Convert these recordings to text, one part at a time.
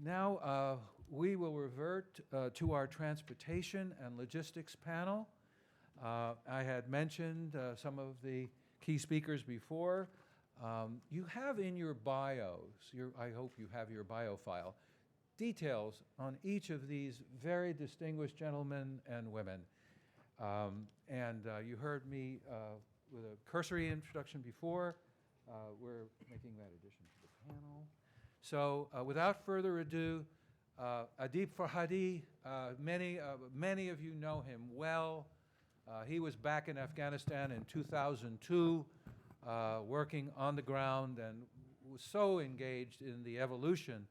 Now we will revert to our transportation and logistics panel. I had mentioned some of the key speakers before. You have in your bios, I hope you have your bio file, details on each of these very distinguished gentlemen and women. You heard me with a cursory introduction before. We're making that addition to the panel. So without further ado, Adib Farhadi, many of you know him well. He was back in Afghanistan in 2002, working on the ground, and was so engaged in the evolution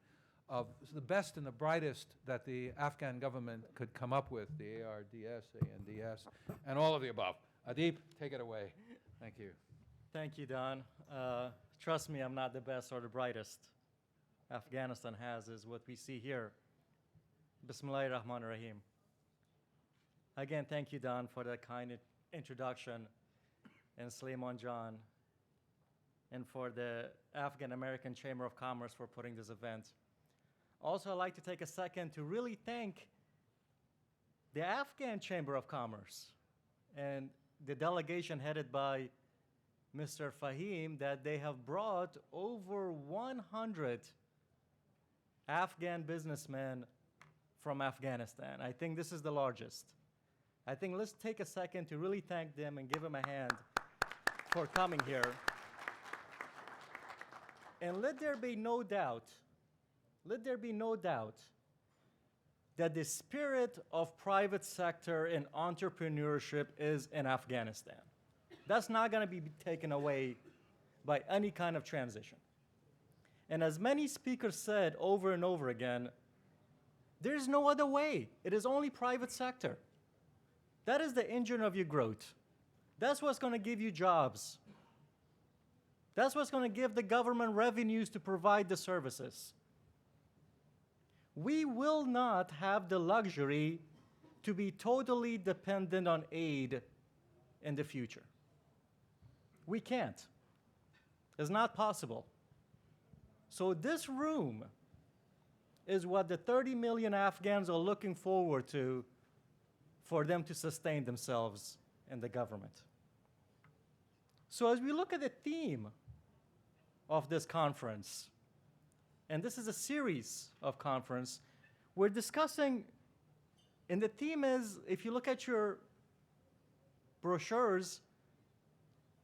of the best and the brightest that the Afghan government could come up with, the ARDS, ANDS, and all of the above. Adib, take it away. Thank you. Thank you, Don. Trust me, I'm not the best or the brightest. Afghanistan has is what we see here. Bismillahir Rahmanir Rahim. Again, thank you, Don, for that kind introduction, and Suleiman John, and for the Afghan-American Chamber of Commerce for putting this event. Also, I'd like to take a second to really thank the Afghan Chamber of Commerce and the delegation headed by Mr. Fahim, that they have brought over 100 Afghan businessmen from Afghanistan. I think this is the largest. I think let's take a second to really thank them and give them a hand for coming here. And let there be no doubt that the spirit of private sector and entrepreneurship is in Afghanistan. That's not going to be taken away by any kind of transition. And as many speakers said over and over again, there's no other way. It is only private sector. That is the engine of your growth. That's what's going to give you jobs. That's what's going to give the government revenues to provide the services. We will not have the luxury to be totally dependent on aid in the future. We can't. It's not possible. So this room is what the 30 million Afghans are looking forward to for them to sustain themselves in the government. So as we look at the theme of this conference, and this is a series of conference, we're discussing, and the theme is, if you look at your brochures,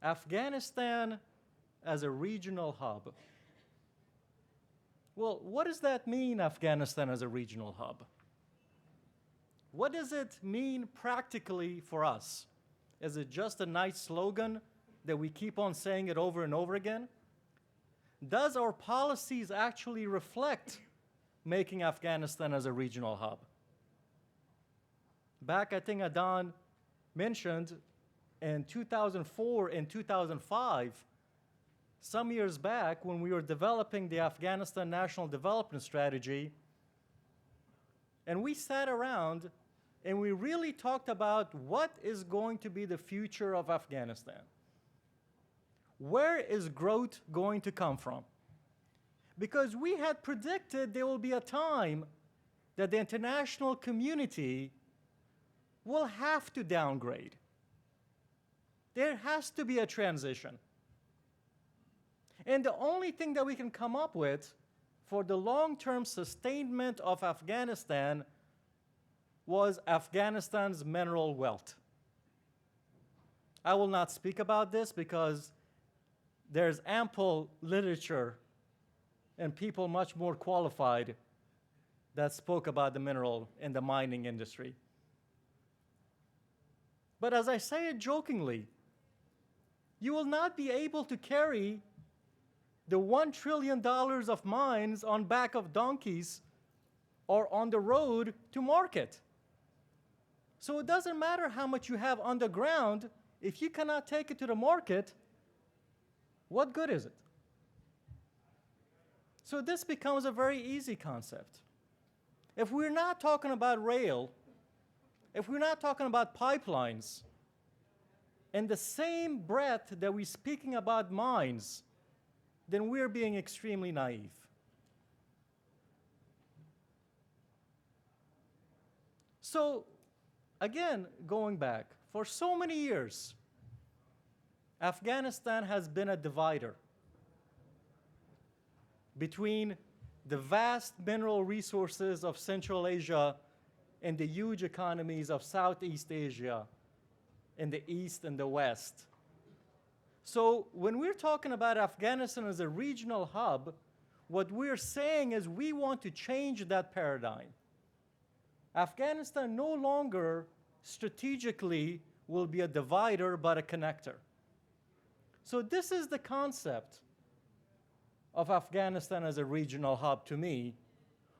Afghanistan as a regional hub. Well, what does that mean, Afghanistan as a regional hub? What does it mean practically for us? Is it just a nice slogan that we keep on saying it over and over again? Does our policies actually reflect making Afghanistan as a regional hub? Back, I think Adan mentioned in 2004 and 2005, some years back, when we were developing the Afghanistan National Development Strategy, and we sat around and we really talked about what is going to be the future of Afghanistan. Where is growth going to come from? Because we had predicted there will be a time that the international community will have to downgrade. There has to be a transition. And the only thing that we can come up with for the long-term sustainment of Afghanistan was Afghanistan's mineral wealth. I will not speak about this because there's ample literature and people much more qualified that spoke about the mineral and the mining industry. But as I say it jokingly, you will not be able to carry the $1 trillion of mines on back of donkeys or on the road to market. So it doesn't matter how much you have underground, if you cannot take it to the market, what good is it? So this becomes a very easy concept. If we're not talking about rail, if we're not talking about pipelines, in the same breath that we're speaking about mines, then we're being extremely naive. So, again, going back, for so many years, Afghanistan has been a divider between the vast mineral resources of Central Asia and the huge economies of Southeast Asia in the East and the West. So when we're talking about Afghanistan as a regional hub, what we're saying is we want to change that paradigm. Afghanistan no longer strategically will be a divider, but a connector. So this is the concept of Afghanistan as a regional hub to me,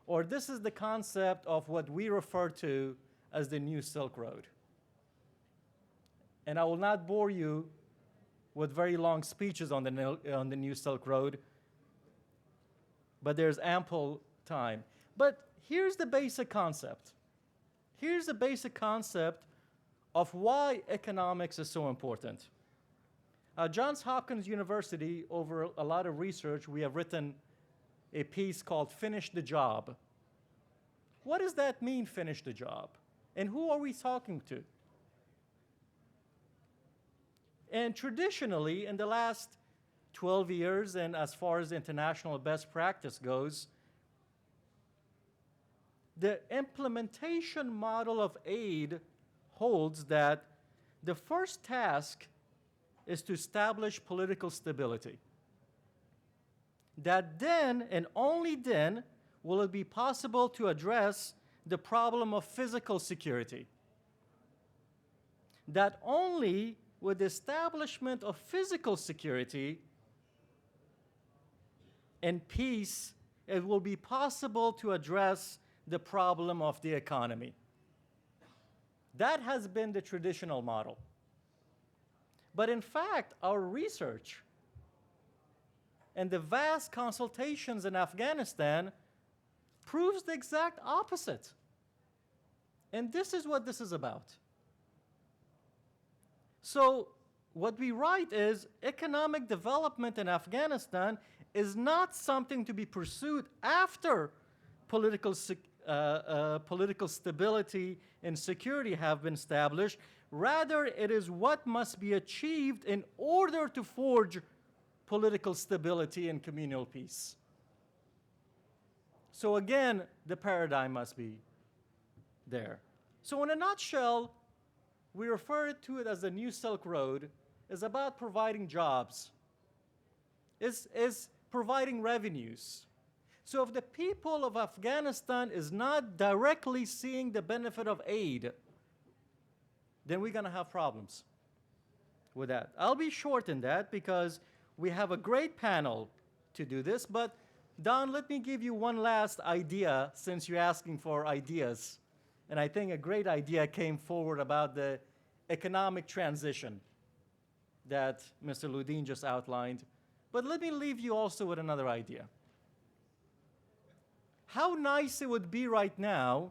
or this is the concept of what we refer to as the New Silk Road. And I will not bore you with very long speeches on the New Silk Road, but there's ample time. But here's the basic concept. Here's the basic concept of why economics is so important. Johns Hopkins University, over a lot of research, we have written a piece called Finish the Job. What does that mean, finish the job? And who are we talking to? And traditionally, in the last 12 years, and as far as international best practice goes, the implementation model of aid holds that the first task is to establish political stability. That then, and only then, will it be possible to address the problem of physical security. That only with the establishment of physical security and peace, it will be possible to address the problem of the economy. That has been the traditional model. But in fact, our research and the vast consultations in Afghanistan proves the exact opposite. And this is what this is about. So what we write is economic development in Afghanistan is not something to be pursued after political stability and security have been established. Rather, it is what must be achieved in order to forge political stability and communal peace. So again, the paradigm must be there. So in a nutshell, we refer to it as the New Silk Road. Is about providing jobs, is providing revenues. So if the people of Afghanistan is not directly seeing the benefit of aid, then we're going to have problems with that. I'll be short in that because we have a great panel to do this, but Don, let me give you one last idea since you're asking for ideas. And I think a great idea came forward about the economic transition that Mr. Ludin just outlined. But let me leave you also with another idea. How nice it would be right now,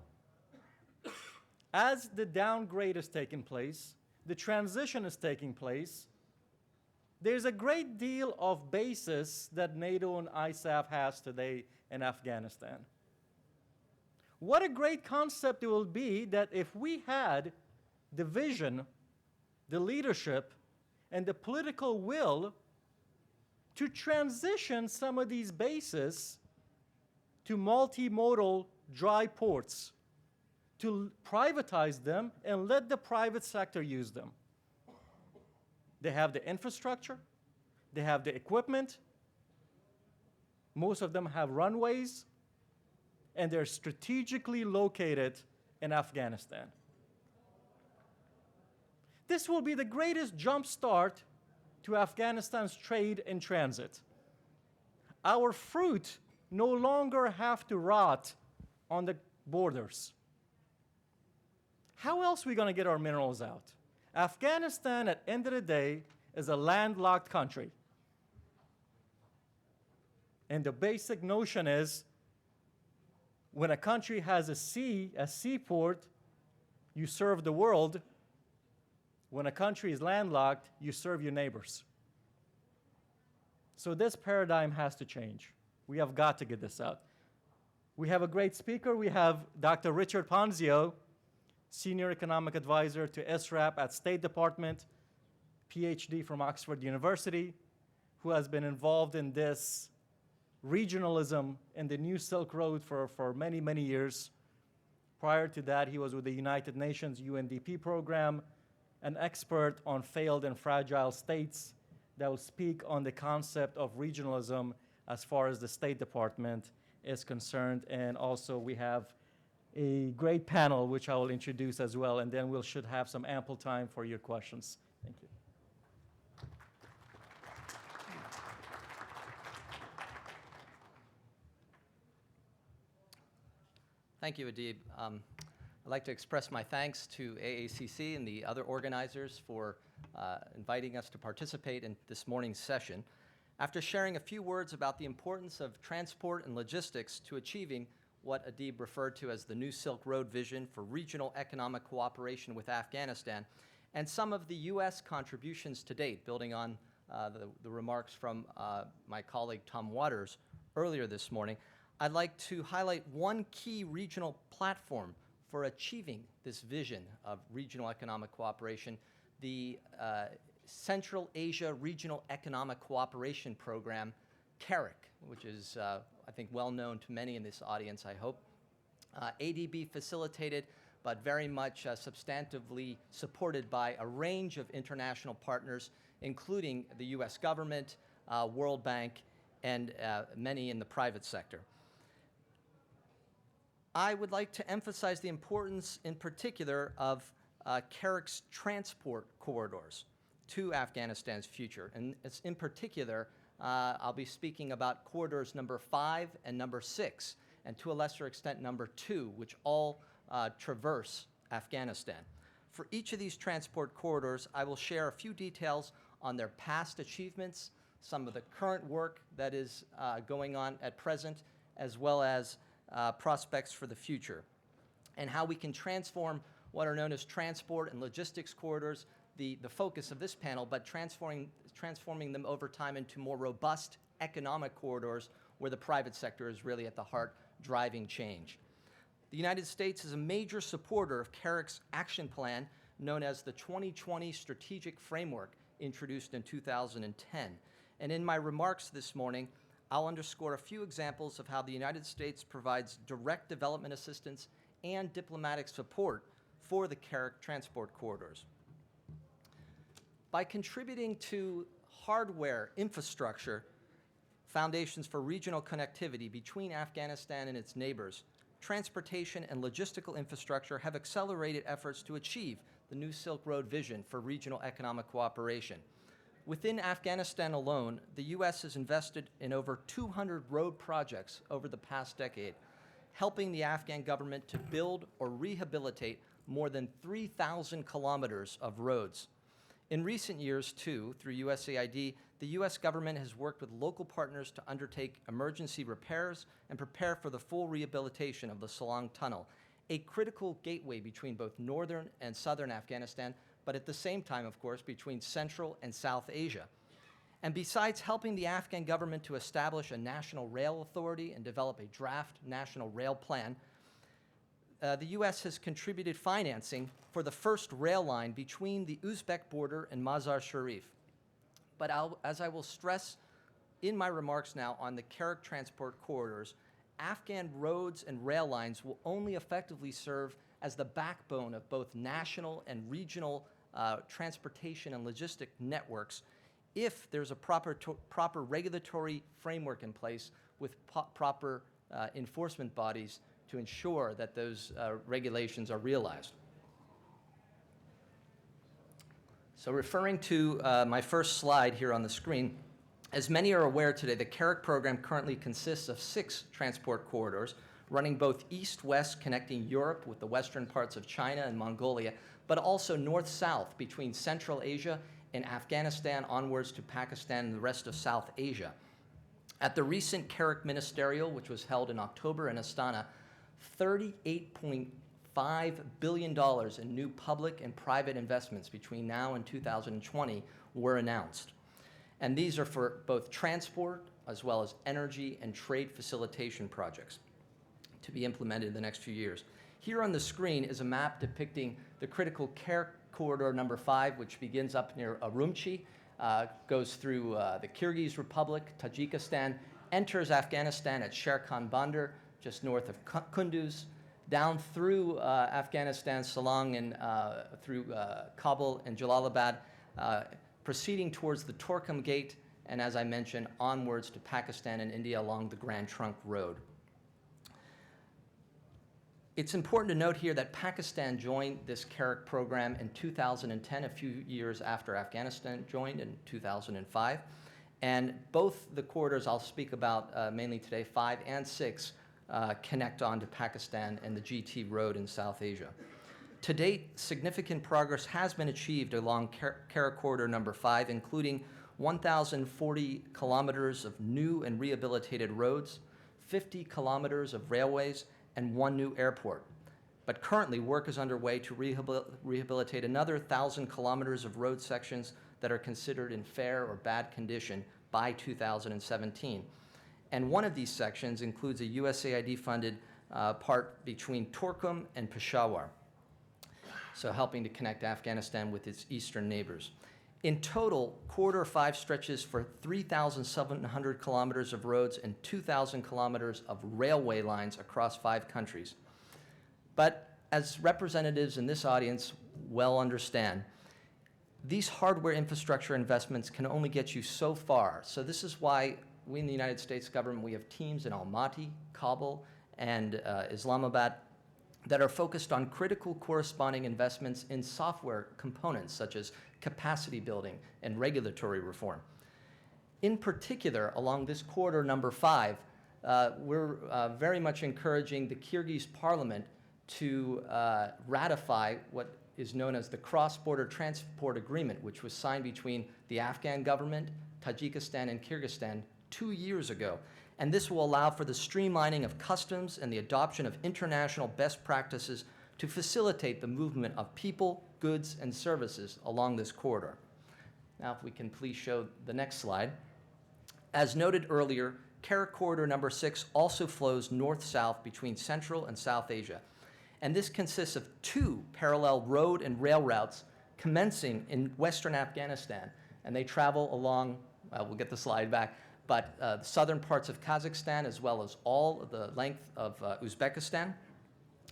as the downgrade is taking place, the transition is taking place, there's a great deal of basis that NATO and ISAF has today in Afghanistan. What a great concept it will be that if we had the vision, the leadership, and the political will to transition some of these bases to multimodal dry ports, to privatize them and let the private sector use them. They have the infrastructure, they have the equipment, most of them have runways, and they're strategically located in Afghanistan. This will be the greatest jump start to Afghanistan's trade in transit. Our fruit no longer have to rot on the borders. How else are we going to get our minerals out? Afghanistan, at the end of the day, is a landlocked country. And the basic notion is, when a country has a seaport, you serve the world. When a country is landlocked, you serve your neighbors. So this paradigm has to change. We have got to get this out. We have a great speaker. We have Dr. Richard Ponzio. Senior Economic Advisor to SRAP at State Department, PhD from Oxford University, who has been involved in this regionalism in the New Silk Road for many, many years. Prior to that, he was with the United Nations UNDP program, an expert on failed and fragile states that will speak on the concept of regionalism as far as the State Department is concerned. And also we have a great panel, which I will introduce as well, and then we should have some ample time for your questions. Thank you. Thank you, Adib. I'd like to express my thanks to AACC and the other organizers for inviting us to participate in this morning's session. After sharing a few words about the importance of transport and logistics to achieving what Adib referred to as the New Silk Road vision for regional economic cooperation with Afghanistan, and some of the U.S. contributions to date, building on the remarks from my colleague Tom Waters earlier this morning, I'd like to highlight one key regional platform for achieving this vision of regional economic cooperation, the Central Asia Regional Economic Cooperation Program, CARIC, which is, I think, well known to many in this audience, I hope. ADB facilitated, but very much substantively supported by a range of international partners, including the U.S. government, World Bank, and many in the private sector. I would like to emphasize the importance, in particular, of CARIC's transport corridors to Afghanistan's future. And it's in particular, I'll be speaking about corridors number 5 and number 6, and to a lesser extent, number 2, which all traverse Afghanistan. For each of these transport corridors, I will share a few details on their past achievements, some of the current work that is going on at present, as well as prospects for the future, and how we can transform what are known as transport and logistics corridors, the focus of this panel, but transforming them over time into more robust economic corridors where the private sector is really at the heart driving change. The United States is a major supporter of CARIC's action plan known as the 2020 Strategic Framework, introduced in 2010. And in my remarks this morning, I'll underscore a few examples of how the United States provides direct development assistance and diplomatic support for the CARIC transport corridors. By contributing to hardware infrastructure foundations for regional connectivity between Afghanistan and its neighbors, transportation and logistical infrastructure have accelerated efforts to achieve the New Silk Road vision for regional economic cooperation. Within Afghanistan alone, the U.S. has invested in over 200 road projects over the past decade, helping the Afghan government to build or rehabilitate more than 3,000 kilometers of roads. In recent years, too, through USAID, the U.S. government has worked with local partners to undertake emergency repairs and prepare for the full rehabilitation of the Salang Tunnel, a critical gateway between both northern and southern Afghanistan, but at the same time, of course, between Central and South Asia. And besides helping the Afghan government to establish a national rail authority and develop a draft national rail plan, the U.S. has contributed financing for the first rail line between the Uzbek border and Mazar Sharif. But as I will stress in my remarks now on the CARIC transport corridors, Afghan roads and rail lines will only effectively serve as the backbone of both national and regional transportation and logistic networks if there's a proper regulatory framework in place with proper enforcement bodies to ensure that those regulations are realized. So referring to my first slide here on the screen, as many are aware today, the CARIC program currently consists of 6 transport corridors running both east-west, connecting Europe with the western parts of China and Mongolia, but also north-south between Central Asia and Afghanistan onwards to Pakistan and the rest of South Asia. At the recent CARIC Ministerial, which was held in October in Astana, $38.5 billion in new public and private investments between now and 2020 were announced. And these are for both transport as well as energy and trade facilitation projects to be implemented in the next few years. Here on the screen is a map depicting the critical care corridor number 5, which begins up near Urumqi, goes through the Kyrgyz Republic, Tajikistan, enters Afghanistan at Sherkhan Bandar, just north of Kunduz, down through Afghanistan, Salang, and through Kabul and Jalalabad, proceeding towards the Torkham Gate, and as I mentioned, onwards to Pakistan and India along the Grand Trunk Road. It's important to note here that Pakistan joined this CARIC program in 2010, a few years after Afghanistan joined in 2005. And both the corridors I'll speak about mainly today, 5 and 6, connect on to Pakistan and the GT road in South Asia. To date, significant progress has been achieved along CARIC corridor number 5, including 1,040 kilometers of new and rehabilitated roads, 50 kilometers of railways, and 1 new airport. But currently, work is underway to rehabilitate another 1,000 kilometers of road sections that are considered in fair or bad condition by 2017. And one of these sections includes a USAID-funded part between Torkham and Peshawar, so helping to connect Afghanistan with its eastern neighbors. In total, Corridor 5 stretches for 3,700 kilometers of roads and 2,000 kilometers of railway lines across 5 countries. But as representatives in this audience well understand, these hardware infrastructure investments can only get you so far. So this is why we in the United States government, we have teams in Almaty, Kabul, and Islamabad that are focused on critical corresponding investments in software components such as capacity building and regulatory reform. In particular, along this corridor number 5, we're very much encouraging the Kyrgyz parliament to ratify what is known as the Cross-Border Transport Agreement, which was signed between the Afghan government, Tajikistan, and Kyrgyzstan 2 years ago. And this will allow for the streamlining of customs and the adoption of international best practices to facilitate the movement of people, goods, and services along this corridor. Now, if we can please show the next slide. As noted earlier, CARIC corridor number 6 also flows north-south between Central and South Asia. And this consists of 2 parallel road and rail routes commencing in western Afghanistan. And they travel along, we'll get the slide back, but the southern parts of Kazakhstan as well as all of the length of Uzbekistan.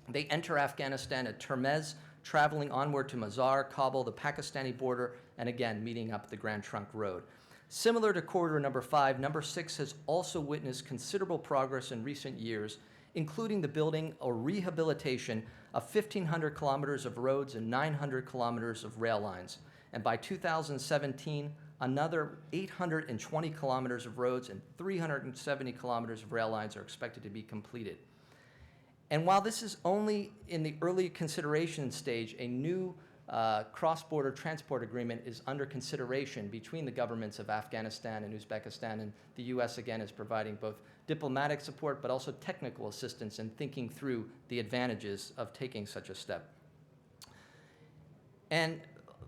They enter Afghanistan at Termez, traveling onward to Mazar, Kabul, the Pakistani border, and again, meeting up the Grand Trunk Road. Similar to corridor number 5, number 6 has also witnessed considerable progress in recent years, including the building or rehabilitation of 1,500 kilometers of roads and 900 kilometers of rail lines. And by 2017, another 820 kilometers of roads and 370 kilometers of rail lines are expected to be completed. And while this is only in the early consideration stage, a new cross-border transport agreement is under consideration between the governments of Afghanistan and Uzbekistan, and the U.S. again is providing both diplomatic support but also technical assistance in thinking through the advantages of taking such a step. And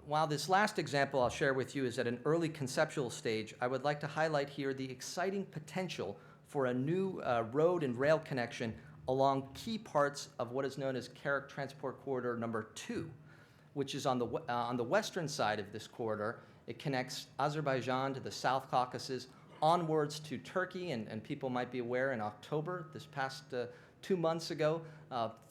while this last example I'll share with you is at an early conceptual stage, I would like to highlight here the exciting potential for a new road and rail connection along key parts of what is known as CARIC Transport Corridor number 2, which is on the western side of this corridor. It connects Azerbaijan to the South Caucasus, onwards to Turkey, and people might be aware in October, this past 2 months ago,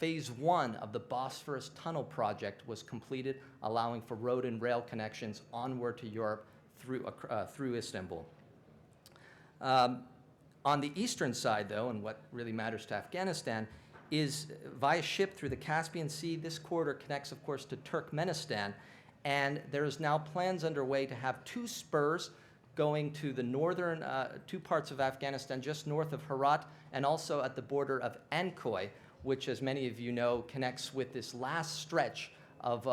phase 1 of the Bosphorus Tunnel project was completed, allowing for road and rail connections onward to Europe through Istanbul. On the eastern side, though, and what really matters to Afghanistan, is via ship through the Caspian Sea. This corridor connects, of course, to Turkmenistan, and there is now plans underway to have 2 spurs going to the northern 2 parts of Afghanistan, just north of Herat, and also at the border of Ankoy, which, as many of you know, connects with this last stretch of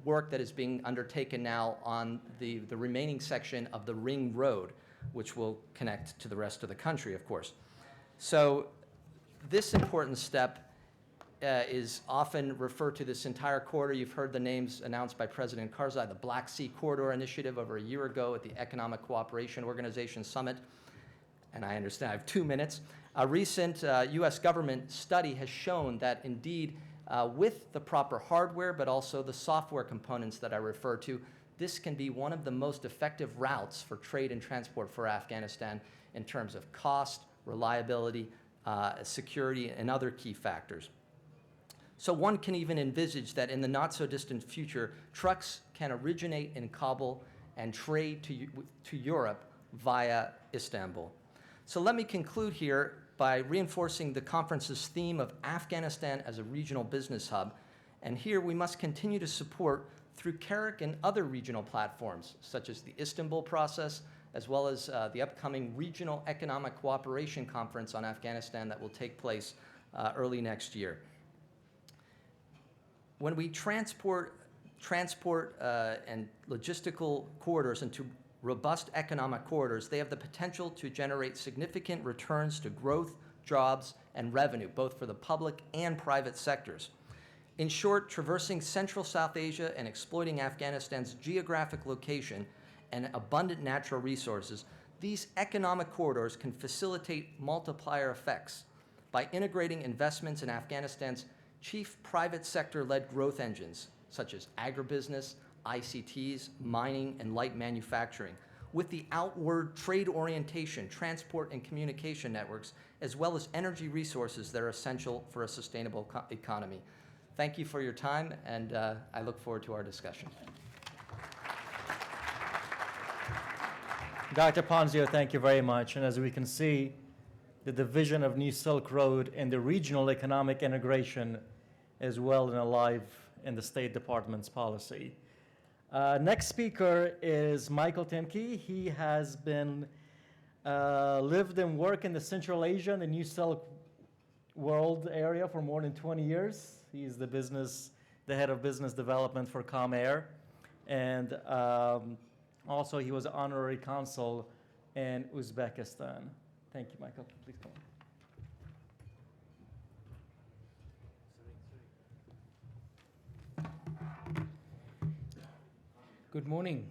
work that is being undertaken now on the remaining section of the Ring Road, which will connect to the rest of the country, of course. So this important step is often referred to this entire corridor. You've heard the names announced by President Karzai, the Black Sea Corridor Initiative over a year ago at the Economic Cooperation Organization Summit. And I understand I have 2 minutes. A recent U.S. government study has shown that indeed with the proper hardware, but also the software components that I refer to, this can be one of the most effective routes for trade and transport for Afghanistan in terms of cost, reliability, security, and other key factors. So one can even envisage that in the not-so-distant future, trucks can originate in Kabul and trade to Europe via Istanbul. So let me conclude here by reinforcing the conference's theme of Afghanistan as a regional business hub. And here we must continue to support through CARIC and other regional platforms, such as the Istanbul process, as well as the upcoming Regional Economic Cooperation Conference on Afghanistan that will take place early next year. When we transport and logistical corridors into robust economic corridors, they have the potential to generate significant returns to growth, jobs, and revenue, both for the public and private sectors. In short, traversing Central South Asia and exploiting Afghanistan's geographic location and abundant natural resources, these economic corridors can facilitate multiplier effects by integrating investments in Afghanistan's chief private sector-led growth engines, such as agribusiness, ICTs, mining, and light manufacturing, with the outward trade orientation, transport and communication networks, as well as energy resources that are essential for a sustainable economy. Thank you for your time, and I look forward to our discussion. Dr. Ponzio, thank you very much. And as we can see, the division of New Silk Road and the regional economic integration is well and alive in the State Department's policy. Next speaker is Michael Timke. He has been lived and worked in the Central Asia and the New Silk World area for more than 20 years. He's the head of business development for ComAir. And also he was honorary consul in Uzbekistan. Thank you, Michael. Please come on. Good morning.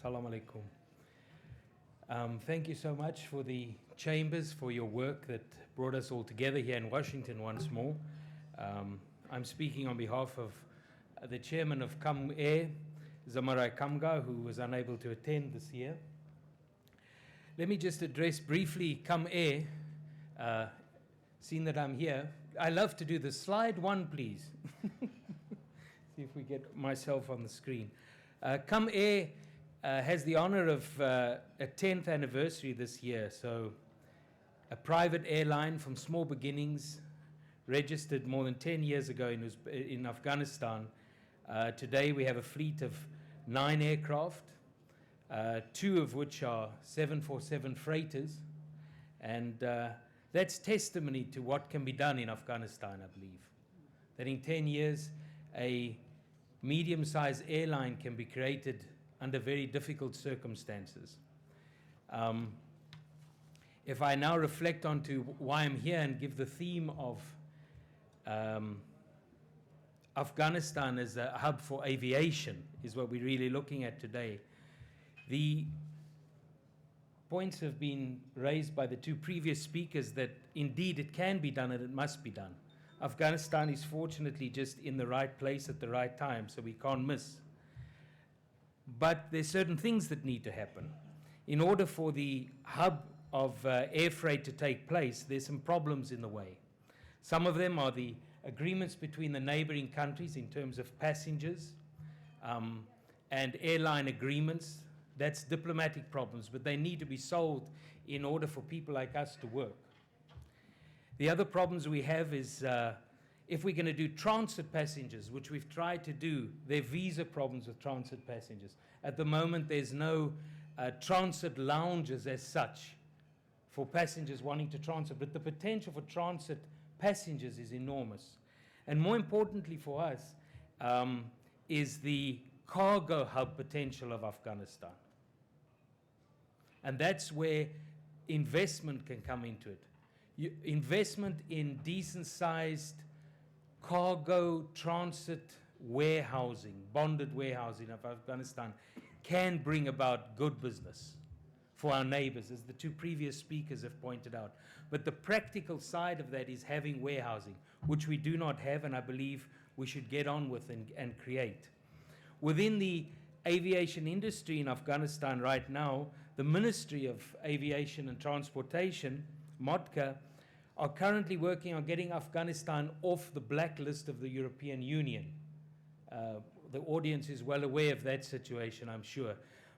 Salam alaikum. Thank you so much for the chambers for your work that brought us all together here in Washington once more. I'm speaking on behalf of the chairman of ComAir, Zamarai Kamga, who was unable to attend this year. Let me just address briefly ComAir, seeing that I'm here. I love to do this. Slide one, please. See if we get myself on the screen. ComAir has the honor of a 10th anniversary this year. So a private airline from small beginnings, registered more than 10 years ago in Afghanistan. Today we have a fleet of 9 aircraft, 2 of which are 747 freighters. And that's testimony to what can be done in Afghanistan, I believe. That in 10 years, a medium-sized airline can be created under very difficult circumstances. If I now reflect on to why I'm here and give the theme of Afghanistan as a hub for aviation is what we're really looking at today. The points have been raised by the 2 previous speakers that indeed it can be done and it must be done. Afghanistan is fortunately just in the right place at the right time, so we can't miss. But there's certain things that need to happen. In order for the hub of air freight to take place, there's some problems in the way. Some of them are the agreements between the neighboring countries in terms of passengers and airline agreements. That's diplomatic problems, but they need to be solved in order for people like us to work. The other problems we have is if we're going to do transit passengers, which we've tried to do, there are visa problems with transit passengers. At the moment, there's no transit lounges as such for passengers wanting to transit, but the potential for transit passengers is enormous. And more importantly for us is the cargo hub potential of Afghanistan. And that's where investment can come into it. Investment in decent-sized cargo transit warehousing, bonded warehousing of Afghanistan can bring about good business for our neighbors, as the two previous speakers have pointed out. But the practical side of that is having warehousing, which we do not have, and I believe we should get on with and create. Within the aviation industry in Afghanistan right now, the Ministry of Aviation and Transportation, MODCA, are currently working on getting Afghanistan off the blacklist of the European Union. The audience is well aware of that situation, I'm sure.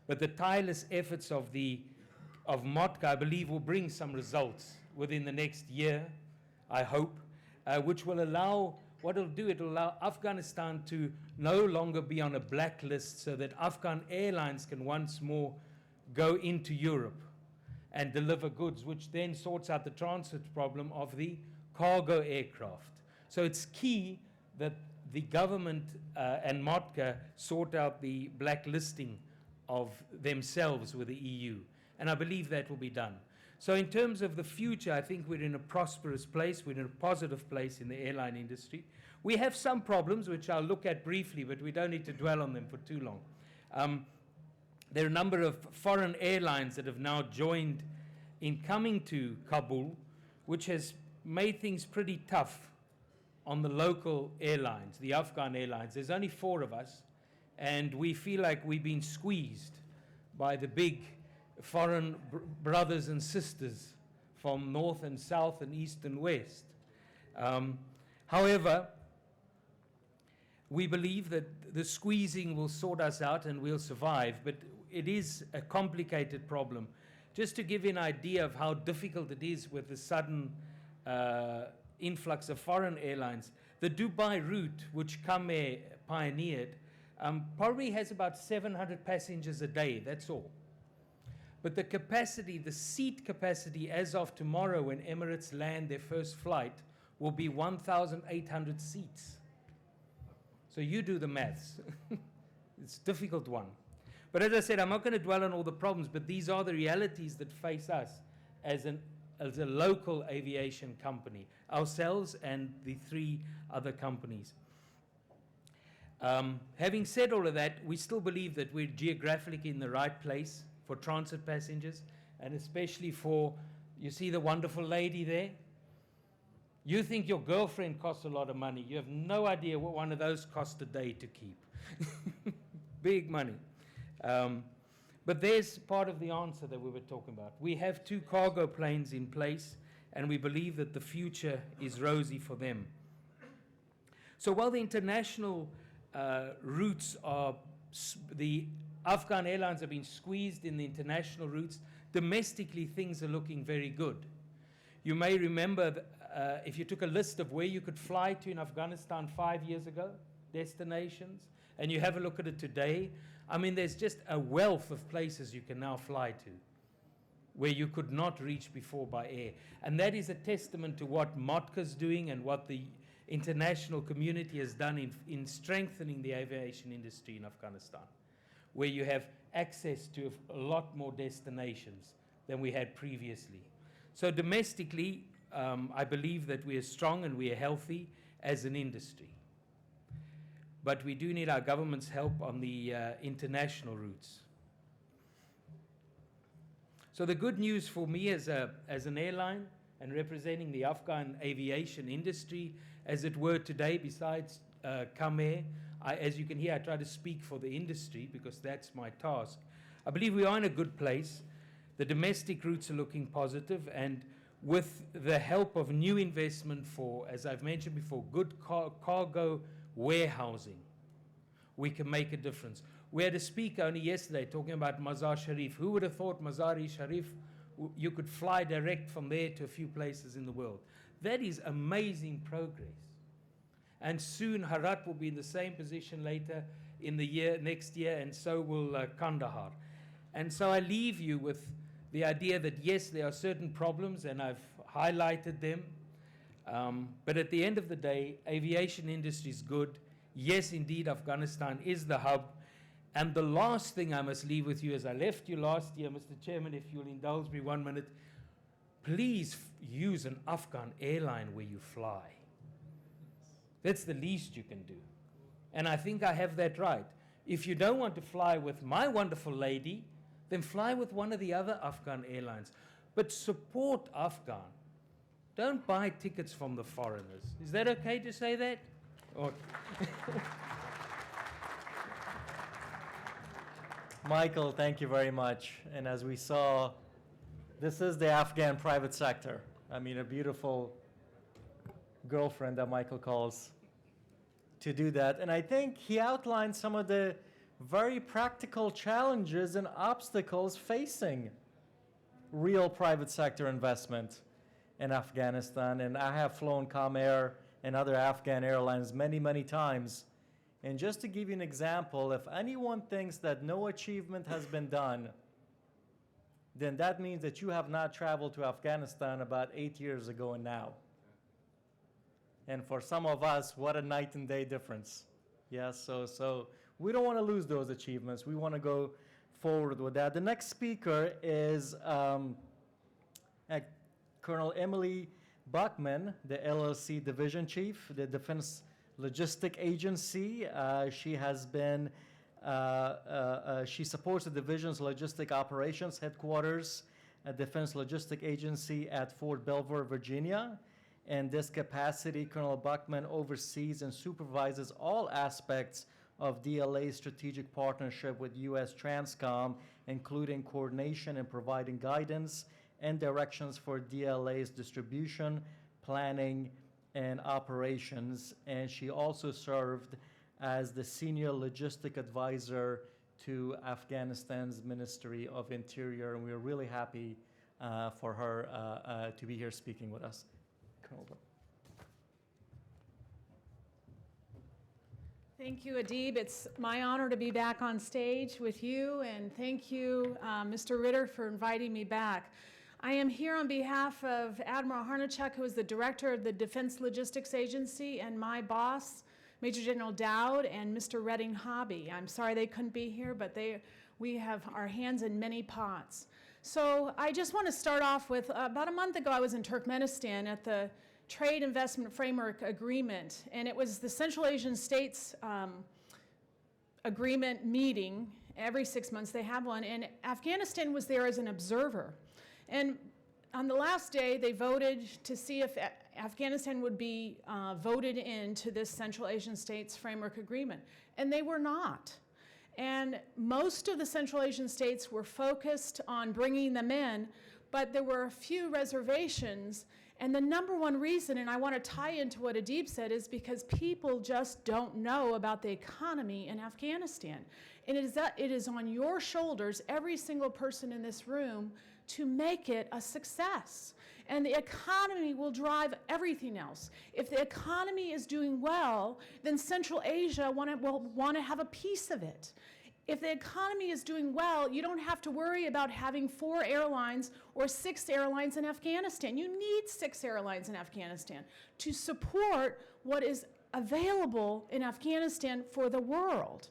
But the tireless efforts of MODCA, I believe, will bring some results within the next year, I hope, which will allow, what it'll do, it'll allow Afghanistan to no longer be on a blacklist so that Afghan airlines can once more go into Europe and deliver goods, which then sorts out the transit problem of the cargo aircraft. So it's key that the government and MODCA sort out the blacklisting of themselves with the EU. And I believe that will be done. So in terms of the future, I think we're in a prosperous place. We're in a positive place in the airline industry. We have some problems, which I'll look at briefly, but we don't need to dwell on them for too long. There are a number of foreign airlines that have now joined in coming to Kabul, which has made things pretty tough on the local airlines, the Afghan airlines. There's only 4 of us, and we feel like we've been squeezed by the big foreign brothers and sisters from north and south and east and west. However, we believe that the squeezing will sort us out and we'll survive, but it is a complicated problem. Just to give you an idea of how difficult it is with the sudden influx of foreign airlines, the Dubai route, which Khmer pioneered, probably has about 700 passengers a day, that's all. But the capacity, the seat capacity as of tomorrow when Emirates land their first flight will be 1,800 seats. So you do the maths. It's a difficult one. But as I said, I'm not going to dwell on all the problems, but these are the realities that face us as a local aviation company, ourselves and the 3 other companies. Having said all of that, we still believe that we're geographically in the right place for transit passengers, and especially for, you see the wonderful lady there? You think your girlfriend costs a lot of money. You have no idea what one of those costs a day to keep. Big money. But there's part of the answer that we were talking about. We have 2 cargo planes in place, and we believe that the future is rosy for them. So while the international routes are, the Afghan airlines have been squeezed in the international routes, domestically things are looking very good. You may remember if you took a list of where you could fly to in Afghanistan 5 years ago, destinations, and you have a look at it today, I mean, there's just a wealth of places you can now fly to where you could not reach before by air. And that is a testament to what MODCA's doing and what the international community has done in strengthening the aviation industry in Afghanistan, where you have access to a lot more destinations than we had previously. So domestically, I believe that we are strong and we are healthy as an industry. But we do need our government's help on the international routes. So the good news for me as an airline and representing the Afghan aviation industry, as it were today, besides Khmer, as you can hear, I try to speak for the industry because that's my task. I believe we are in a good place. The domestic routes are looking positive, and with the help of new investment for, as I've mentioned before, good cargo warehousing, we can make a difference. We had a speaker only yesterday talking about Mazar Sharif. Who would have thought Mazar-e-Sharif, you could fly direct from there to a few places in the world? That is amazing progress. And soon Herat will be in the same position later in the next year, and so will Kandahar. And so I leave you with the idea that yes, there are certain problems, and I've highlighted them. But at the end of the day, aviation industry is good. Yes, indeed, Afghanistan is the hub. And the last thing I must leave with you, as I left you last year, Mr. Chairman, if you'll indulge me 1 minute, please use an Afghan airline where you fly. That's the least you can do. And I think I have that right. If you don't want to fly with my wonderful lady, then fly with one of the other Afghan airlines. But support Afghan. Don't buy tickets from the foreigners. Is that okay to say that? Or Michael, thank you very much. And as we saw, this is the Afghan private sector. I mean, a beautiful girlfriend that Michael calls to do that. And I think he outlined some of the very practical challenges and obstacles facing real private sector investment in Afghanistan. And I have flown Comair and other Afghan airlines many, many times. And just to give you an example, if anyone thinks that no achievement has been done, then that means that you have not traveled to Afghanistan about 8 years ago and now. And for some of us, what a night and day difference. Yes, so we don't want to lose those achievements. We want to go forward with that. The next speaker is Colonel Emily Buckman, the LLC Division Chief, the Defense Logistic Agency. She has been, she supports the division's logistic operations headquarters at Defense Logistic Agency at Fort Belvoir, Virginia. In this capacity, Colonel Buckman oversees and supervises all aspects of DLA's strategic partnership with U.S. Transcom, including coordination and providing guidance and directions for DLA's distribution, planning, and operations. And she also served as the senior logistic advisor to Afghanistan's Ministry of Interior. And we are really happy for her to be here speaking with us. Colonel Buckman. Thank you, Adib. It's my honor to be back on stage with you, and thank you, Mr. Ritter, for inviting me back. I am here on behalf of Admiral Harnachek, who is the director of the Defense Logistics Agency, and my boss, Major General Dowd, and Mr. Redding Hobby. I'm sorry they couldn't be here, but we have our hands in many pots. So I just want to start off with, about a month ago, I was in Turkmenistan at the Trade Investment Framework Agreement, and it was the Central Asian States Agreement meeting. Every 6 months they have one, and Afghanistan was there as an observer. And on the last day, they voted to see if Afghanistan would be voted into this Central Asian States Framework Agreement, and they were not. And most of the Central Asian states were focused on bringing them in, but there were a few reservations. And the number one reason, and I want to tie into what Adib said, is because people just don't know about the economy in Afghanistan. And it is on your shoulders, every single person in this room, to make it a success. And the economy will drive everything else. If the economy is doing well, then Central Asia will want to have a piece of it. If the economy is doing well, you don't have to worry about having 4 airlines or 6 airlines in Afghanistan. You need 6 airlines in Afghanistan to support what is available in Afghanistan for the world.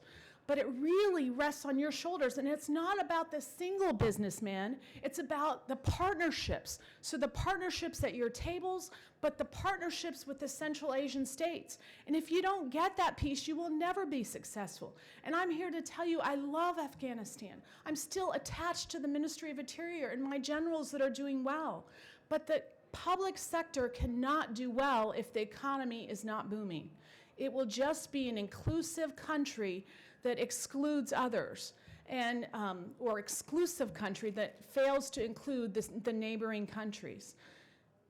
But it really rests on your shoulders, and it's not about the single businessman, it's about the partnerships. So the partnerships at your tables, but the partnerships with the Central Asian states. And if you don't get that piece, you will never be successful. And I'm here to tell you, I love Afghanistan. I'm still attached to the Ministry of Interior and my generals that are doing well. But the public sector cannot do well if the economy is not booming. It will just be an inclusive country that excludes others, and or exclusive country that fails to include the neighboring countries.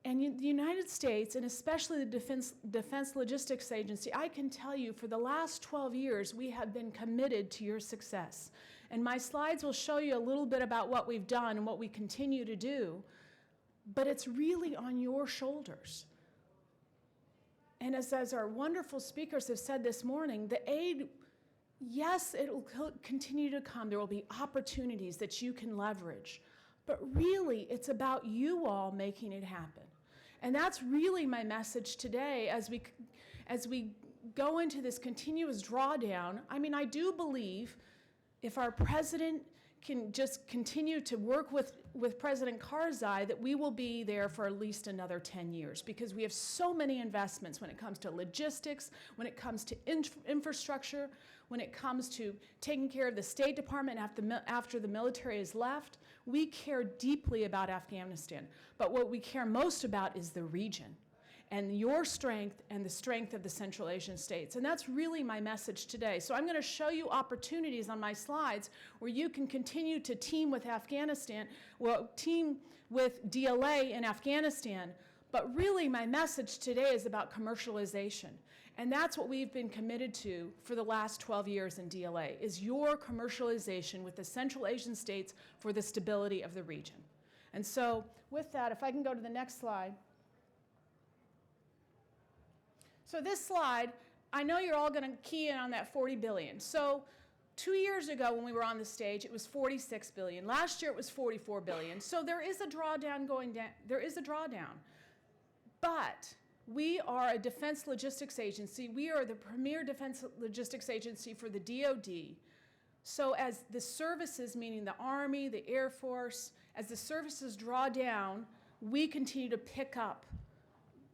And the United States, and especially the Defense Logistics Agency, I can tell you for the last 12 years, we have been committed to your success. And my slides will show you a little bit about what we've done and what we continue to do, but it's really on your shoulders. And as our wonderful speakers have said this morning, the aid, yes, it will continue to come. There will be opportunities that you can leverage. But really, it's about you all making it happen. And that's really my message today as we go into this continuous drawdown. I mean, I do believe if our president can just continue to work with President Karzai, that we will be there for at least another 10 years, because we have so many investments when it comes to logistics, when it comes to infrastructure, when it comes to taking care of the State Department after the military has left. We care deeply about Afghanistan, but what we care most about is the region and your strength and the strength of the Central Asian states. And that's really my message today. So I'm going to show you opportunities on my slides where you can continue to team with Afghanistan, well, team with DLA in Afghanistan. But really my message today is about commercialization. And that's what we've been committed to for the last 12 years in DLA, is your commercialization with the Central Asian states for the stability of the region. And so with that, if I can go to the next slide. So this slide, I know you're all going to key in on that 40 billion. So 2 years ago when we were on the stage, it was 46 billion. Last year it was 44 billion. So there is a drawdown going down. There is a drawdown. But we are a defense logistics agency. We are the premier defense logistics agency for the DoD. So as the services, meaning the Army, the Air Force, as the services draw down, we continue to pick up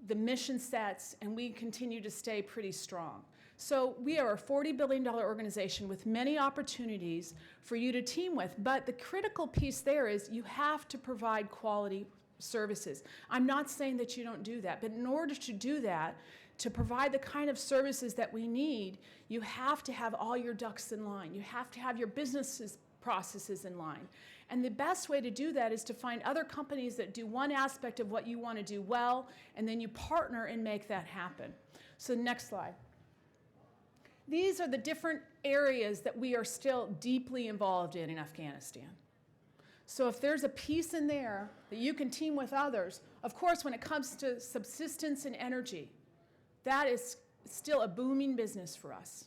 the mission sets, and we continue to stay pretty strong. So we are a $40 billion organization with many opportunities for you to team with, but the critical piece there is you have to provide quality services. I'm not saying that you don't do that, but in order to do that, to provide the kind of services that we need, you have to have all your ducks in line. You have to have your business processes in line. And the best way to do that is to find other companies that do one aspect of what you want to do well, and then you partner and make that happen. So next slide. These are the different areas that we are still deeply involved in Afghanistan. So if there's a piece in there that you can team with others, of course, when it comes to subsistence and energy, that is still a booming business for us.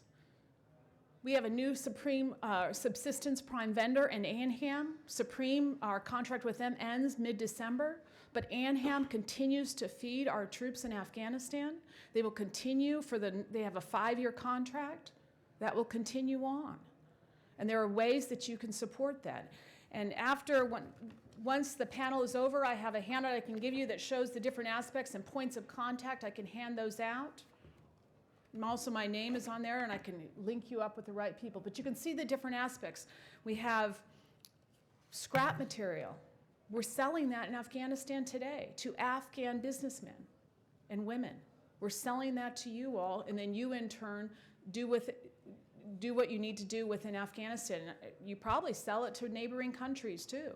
We have a new Supreme subsistence prime vendor in ANHAM. Supreme, our contract with them ends mid-December, but ANHAM continues to feed our troops in Afghanistan. They will continue they have a 5-year contract that will continue on. And there are ways that you can support that. And once the panel is over, I have a handout I can give you that shows the different aspects and points of contact. I can hand those out. And also my name is on there, and I can link you up with the right people. But you can see the different aspects. We have scrap material. We're selling that in Afghanistan today to Afghan businessmen and women. We're selling that to you all, and then you in turn do what you need to do within Afghanistan. You probably sell it to neighboring countries too.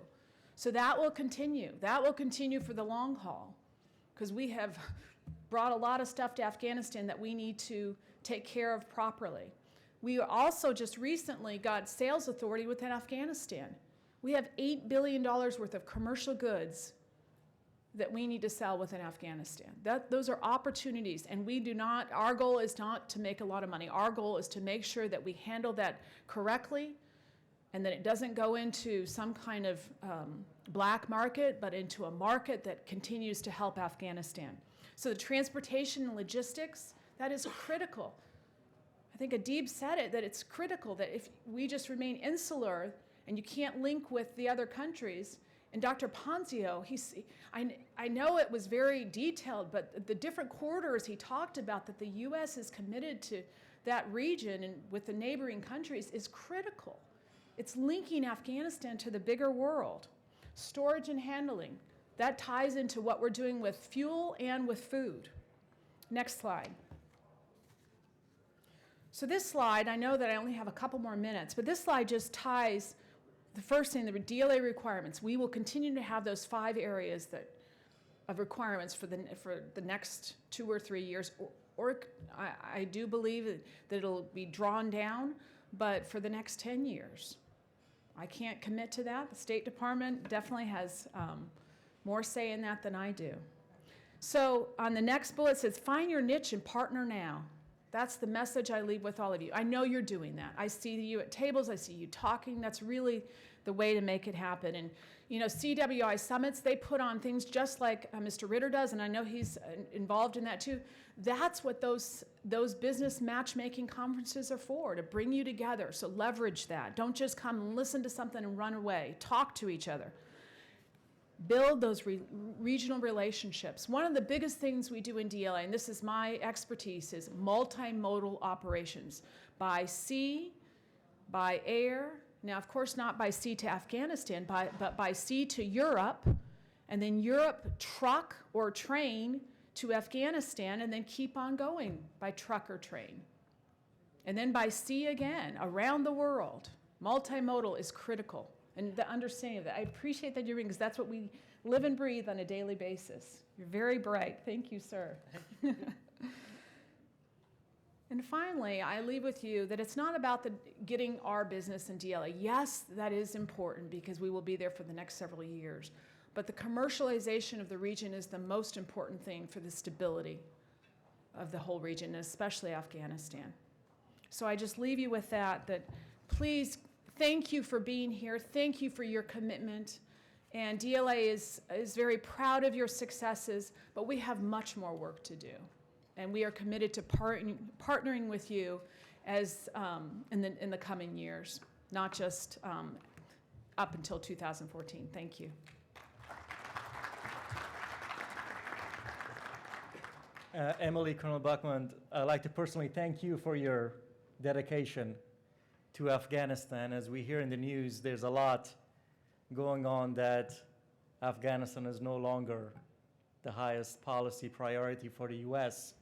So that will continue. That will continue for the long haul, because we have brought a lot of stuff to Afghanistan that we need to take care of properly. We also just recently got sales authority within Afghanistan. We have $8 billion worth of commercial goods that we need to sell within Afghanistan. Those are opportunities, and our goal is not to make a lot of money. Our goal is to make sure that we handle that correctly and that it doesn't go into some kind of black market, but into a market that continues to help Afghanistan. So the transportation and logistics, that is critical. I think Adib said it, that it's critical that if we just remain insular and you can't link with the other countries. And Dr. Ponzio, I know it was very detailed, but the different corridors he talked about that the U.S. is committed to that region and with the neighboring countries is critical. It's linking Afghanistan to the bigger world. Storage and handling. That ties into what we're doing with fuel and with food. Next slide. So this slide, I know that I only have a couple more minutes, but this slide just ties the first thing, the DLA requirements. We will continue to have those 5 areas of requirements for the next 2 or 3 years, or I do believe that it'll be drawn down, but for the next 10 years. I can't commit to that. The State Department definitely has more say in that than I do. So on the next bullet it says, find your niche and partner now. That's the message I leave with all of you. I know you're doing that. I see you at tables, I see you talking. That's really the way to make it happen. And you know, CWI summits, they put on things just like Mr. Ritter does, and I know he's involved in that too. That's what those business matchmaking conferences are for, to bring you together. So leverage that. Don't just come and listen to something and run away. Talk to each other. Build those regional relationships. One of the biggest things we do in DLA, and this is my expertise, is multimodal operations. By sea, by air, now of course not by sea to Afghanistan, but by sea to Europe, and then Europe truck or train to Afghanistan, and then keep on going by truck or train. And then by sea again, around the world. Multimodal is critical. And the understanding of that. I appreciate that you're reading, because that's what we live and breathe on a daily basis. You're very bright. Thank you, sir. And finally, I leave with you that it's not about getting our business in DLA. Yes, that is important because we will be there for the next several years. But the commercialization of the region is the most important thing for the stability of the whole region, and especially Afghanistan. So I just leave you with that please, thank you for being here. Thank you for your commitment. And DLA is very proud of your successes, but we have much more work to do. And we are committed to partnering with you as in the coming years, not just up until 2014. Thank you. Emily, Colonel Buckman, I'd like to personally thank you for your dedication to Afghanistan. As we hear in the news, there's a lot going on that Afghanistan is no longer the highest policy priority for the U.S.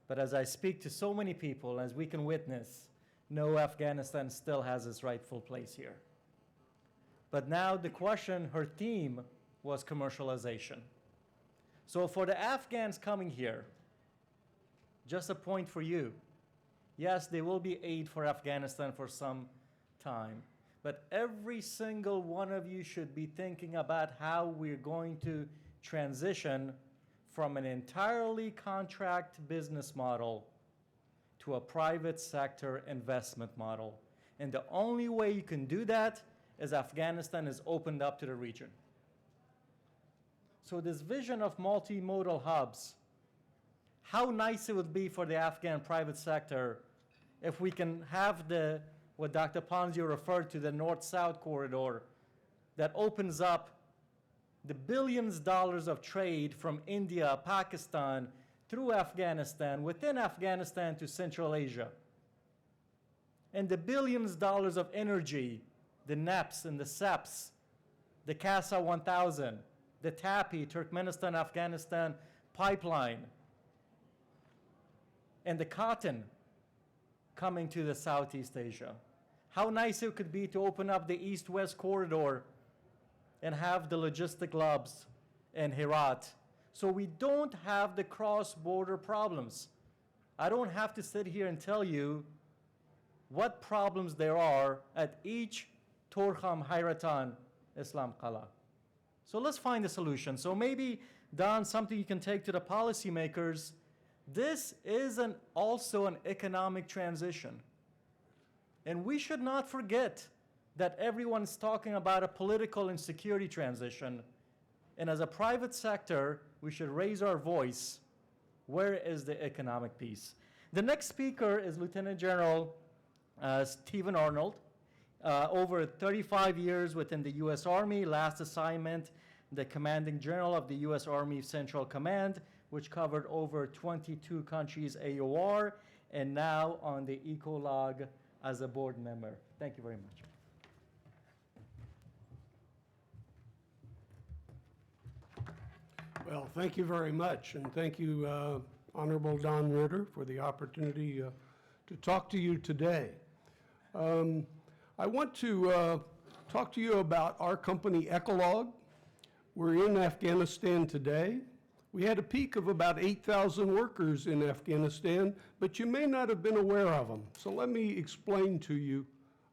But as I speak to so many people, as we can witness, no, Afghanistan still has its rightful place here. But now the question, her theme was commercialization. So for the Afghans coming here, just a point for you. Yes, there will be aid for Afghanistan for some time, but every single one of you should be thinking about how we're going to transition from an entirely contract business model to a private sector investment model. And the only way you can do that is Afghanistan is opened up to the region. So this vision of multimodal hubs, how nice it would be for the Afghan private sector if we can have what Dr. Ponzio referred to, the North-South corridor that opens up the billions of dollars of trade from India, Pakistan, through Afghanistan, within Afghanistan to Central Asia. And the billions of dollars of energy, the NEPs and the SEPs, the CASA 1000, the TAPI, Turkmenistan-Afghanistan pipeline, and the cotton coming to the Southeast Asia. How nice it could be to open up the East-West corridor and have the logistic hubs in Herat, so we don't have the cross-border problems. I don't have to sit here and tell you what problems there are at each Torkham, Hayratan, Islam Qala. So let's find a solution. So maybe, Don, something you can take to the policymakers. This is also an economic transition. And we should not forget that everyone's talking about a political and security transition. And as a private sector, we should raise our voice. Where is the economic piece? The next speaker is Lieutenant General Stephen Arnold. Over 35 years within the U.S. Army, last assignment, the Commanding General of the U.S. Army Central Command, which covered over 22 countries AOR, and now on the Ecolog as a board member. Thank you very much. Well, thank you very much, and thank you, Honorable Don Ritter, for the opportunity to talk to you today. I want to talk to you about our company, Ecolog. We're in Afghanistan today. We had a peak of about 8,000 workers in Afghanistan, but you may not have been aware of them. So let me explain to you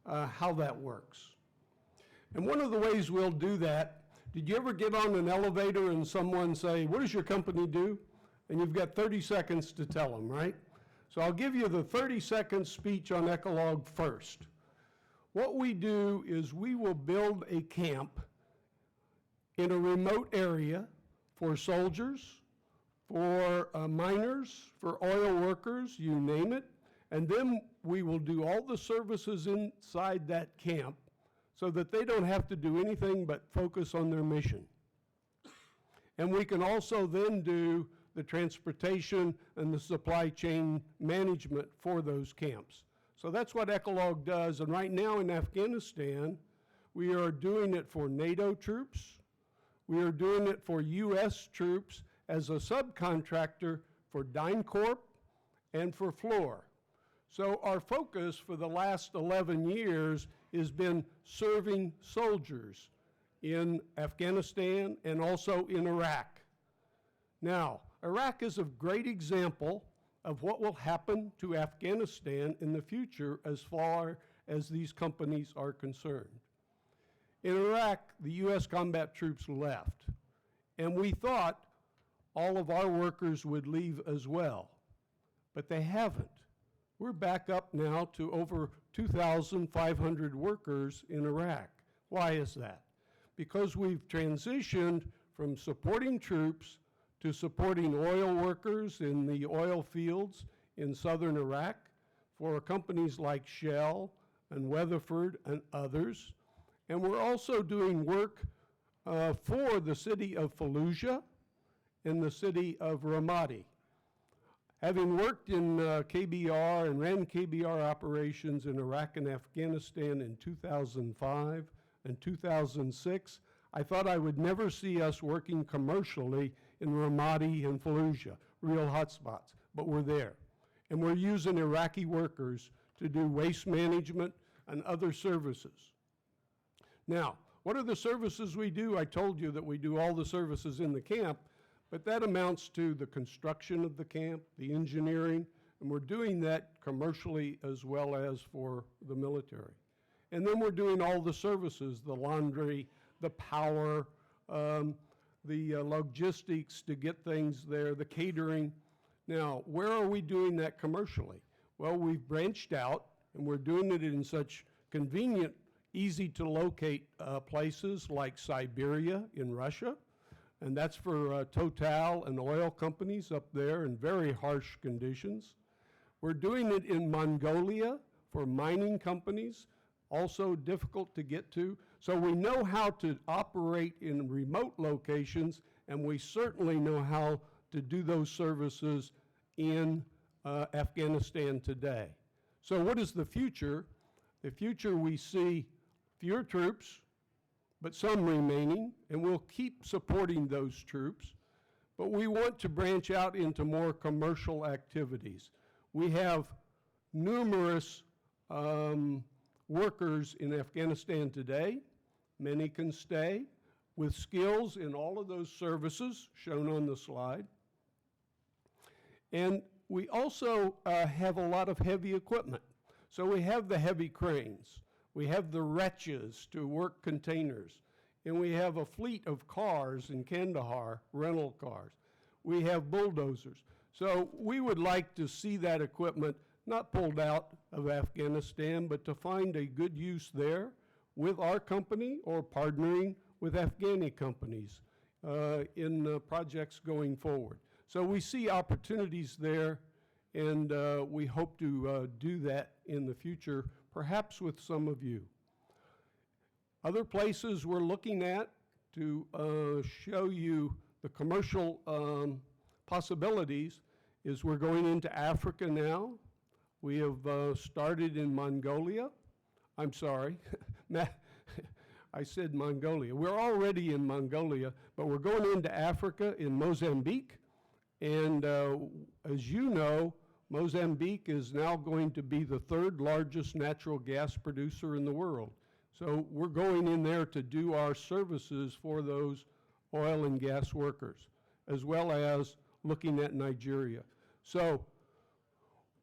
how that works. And one of the ways we'll do that, did you ever get on an elevator and someone say, "What does your company do?" And you've got 30 seconds to tell them, right? So I'll give you the 30-second speech on Ecolog first. What we do is we will build a camp in a remote area for soldiers, for miners, for oil workers, you name it. And then we will do all the services inside that camp so that they don't have to do anything but focus on their mission. And we can also then do the transportation and the supply chain management for those camps. So that's what Echolog does. And right now in Afghanistan, we are doing it for NATO troops. We are doing it for U.S. troops as a subcontractor for DynCorp and for Fluor. So our focus for the last 11 years has been serving soldiers in Afghanistan and also in Iraq. Now, Iraq is a great example of what will happen to Afghanistan in the future as far as these companies are concerned. In Iraq, the U.S. combat troops left, and we thought all of our workers would leave as well, but they haven't. We're back up now to over 2,500 workers in Iraq. Why is that? Because we've transitioned from supporting troops to supporting oil workers in the oil fields in southern Iraq for companies like Shell and Weatherford and others. And we're also doing work for the city of Fallujah and the city of Ramadi. Having worked in KBR and ran KBR operations in Iraq and Afghanistan in 2005 and 2006, I thought I would never see us working commercially in Ramadi and Fallujah, real hotspots, but we're there. And we're using Iraqi workers to do waste management and other services. Now, what are the services we do? I told you that we do all the services in the camp, but that amounts to the construction of the camp, the engineering, and we're doing that commercially as well as for the military. And then we're doing all the services, the laundry, the power, the logistics to get things there, the catering. Now, where are we doing that commercially? Well, we've branched out, and we're doing it in such convenient, easy to locate places like Siberia in Russia, and that's for Total and oil companies up there in very harsh conditions. We're doing it in Mongolia for mining companies, also difficult to get to. So we know how to operate in remote locations, and we certainly know how to do those services in Afghanistan today. So what is the future? The future, we see fewer troops, but some remaining, and we'll keep supporting those troops. But we want to branch out into more commercial activities. We have numerous workers in Afghanistan today. Many can stay with skills in all of those services shown on the slide. And we also have a lot of heavy equipment. So we have the heavy cranes. We have the wretches to work containers. And we have a fleet of cars in Kandahar, rental cars. We have bulldozers. So we would like to see that equipment not pulled out of Afghanistan, but to find a good use there with our company or partnering with Afghani companies in projects going forward. So we see opportunities there, and we hope to do that in the future, perhaps with some of you. Other places we're looking at to show you the commercial possibilities is we're going into Africa now. We have started in Mongolia. I'm sorry, I said Mongolia. We're already in Mongolia, but we're going into Africa in Mozambique. And as you know, Mozambique is now going to be the third largest natural gas producer in the world. So we're going in there to do our services for those oil and gas workers, as well as looking at Nigeria. So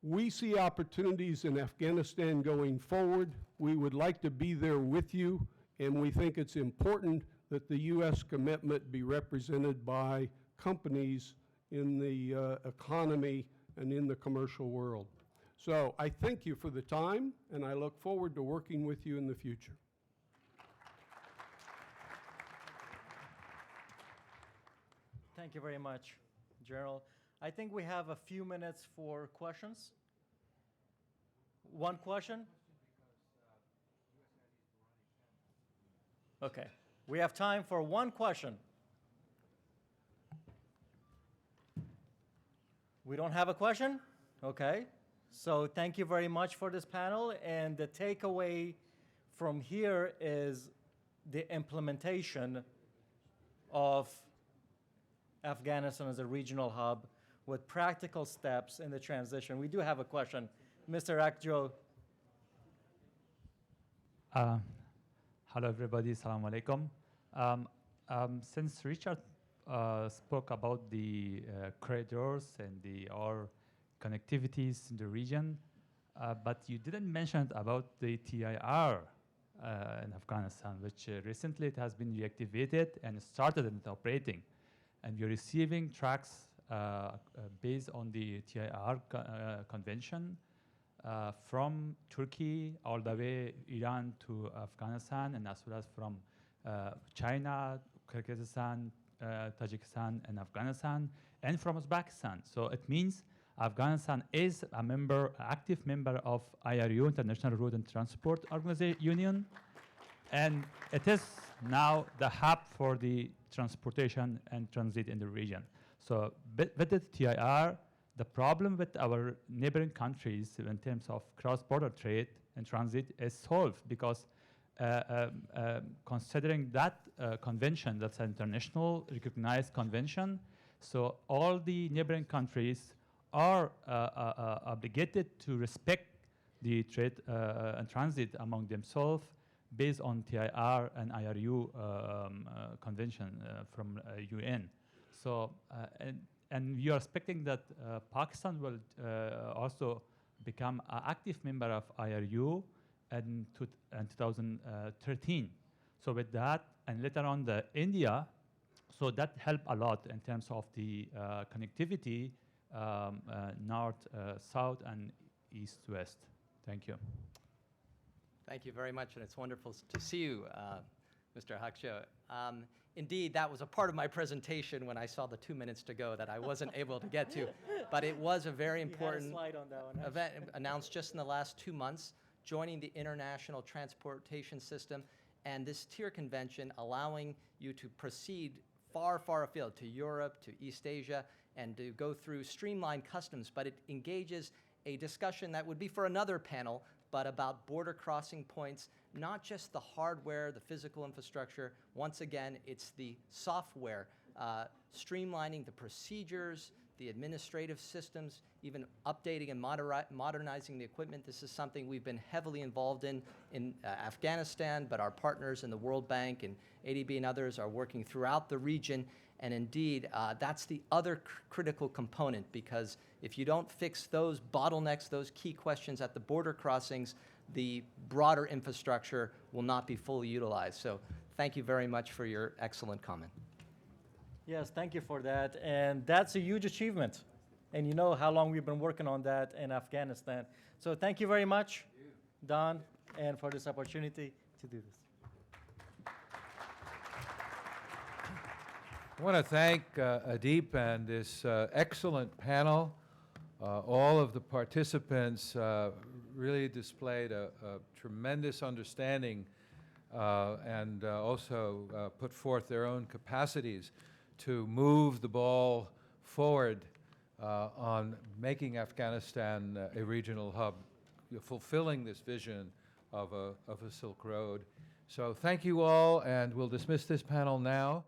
we see opportunities in Afghanistan going forward. We would like to be there with you, and we think it's important that the U.S. commitment be represented by companies in the economy and in the commercial world. So I thank you for the time, and I look forward to working with you in the future. Thank you very much, General. I think we have a few minutes for questions. One question? Okay. We have time for one question. We don't have a question? Okay. So thank you very much for this panel. And the takeaway from here is the implementation of Afghanistan as a regional hub with practical steps in the transition. We do have a question. Mr. Akjo. Hello, everybody. Assalamu alaikum. Since Richard spoke about the corridors and our connectivities in the region, but you didn't mention about the TIR in Afghanistan, which recently it has been reactivated and started in operating. And you're receiving tracks based on the TIR convention from Turkey all the way Iran to Afghanistan, and as well as from China, Kyrgyzstan, Tajikistan, and Afghanistan, and from Uzbekistan. So it means Afghanistan is a member, active member of IRU, International Road and Transport Union, and it is now the hub for the transportation and transit in the region. So with the TIR, the problem with our neighboring countries in terms of cross-border trade and transit is solved because considering that convention, that's an international recognized convention, so all the neighboring countries are obligated to respect the trade and transit among themselves based on TIR and IRU convention from UN. So, and we are expecting that Pakistan will also become an active member of IRU in 2013. So with that, and later on the India, so that helped a lot in terms of the connectivity north, south, and east, west. Thank you. Thank you very much, and it's wonderful to see you, Mr. Haksho. Indeed, that was a part of my presentation when I saw the 2 minutes to go that I wasn't able to get to, but it was a very important slide on that one. event announced just in the last 2 months, joining the international transportation system, and this tier convention allowing you to proceed far, far afield to Europe, to East Asia, and to go through streamlined customs, but it engages a discussion that would be for another panel, but about border crossing points, not just the hardware, the physical infrastructure. Once again, it's the software, streamlining the procedures, the administrative systems, even updating and modernizing the equipment. This is something we've been heavily involved in Afghanistan, but our partners in the World Bank and ADB and others are working throughout the region. And indeed, that's the other critical component, because if you don't fix those bottlenecks, those key questions at the border crossings, the broader infrastructure will not be fully utilized. So thank you very much for your excellent comment. Yes, thank you for that. And that's a huge achievement. And you know how long we've been working on that in Afghanistan. So thank you very much, Don, and for this opportunity to do this. I want to thank Adeep and this excellent panel. All of the participants really displayed a tremendous understanding and also put forth their own capacities to move the ball forward on making Afghanistan a regional hub, fulfilling this vision of a Silk Road. So thank you all, and we'll dismiss this panel now.